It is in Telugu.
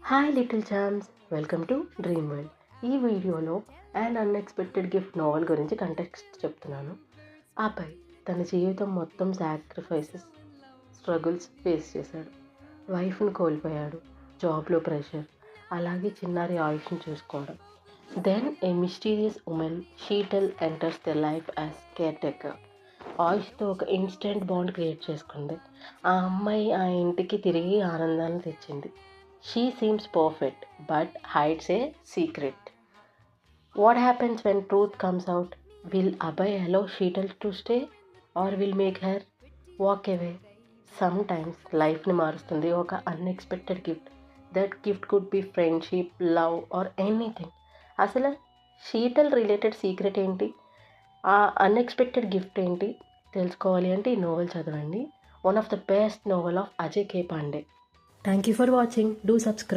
Hi little charms, welcome to dream world. ఈ వీడియోలో అండ్ అన్ఎక్స్పెక్టెడ్ గిఫ్ట్ నోవెల్ గురించి కంటెక్స్ట్ చెప్తున్నాను. ఆపై తన జీవితం మొత్తం సాక్రిఫైసెస్, స్ట్రగుల్స్ ఫేస్ చేశాడు. వైఫ్ను కోల్పోయాడు, జాబ్లో ప్రెషర్, అలాగే చిన్నారి ఆయుష్ని చూసుకోవడం. Then a mysterious woman Sheetal enters the life as caretaker. ఆయుష్తో ఒక ఇన్స్టెంట్ బాండ్ క్రియేట్ చేసుకుంది. ఆ అమ్మాయి ఆ ఇంటికి తిరిగి ఆనందాన్ని తెచ్చింది. She seems perfect but hides a secret. What happens when truth comes out? Will Abhay allow Sheetal to stay or will make her walk away? Sometimes life ni marustundi oka unexpected gift. That gift could be friendship, love or anything. అసలు షీటల్ రిలేటెడ్ సీక్రెట్ ఏంటి, ఆ అన్ఎక్స్పెక్టెడ్ గిఫ్ట్ ఏంటి తెలుసుకోవాలి అంటే ఈ నోవెల్ చదవండి. One of the best novel of Ajay K Pandey. Thank you for watching. Do subscribe.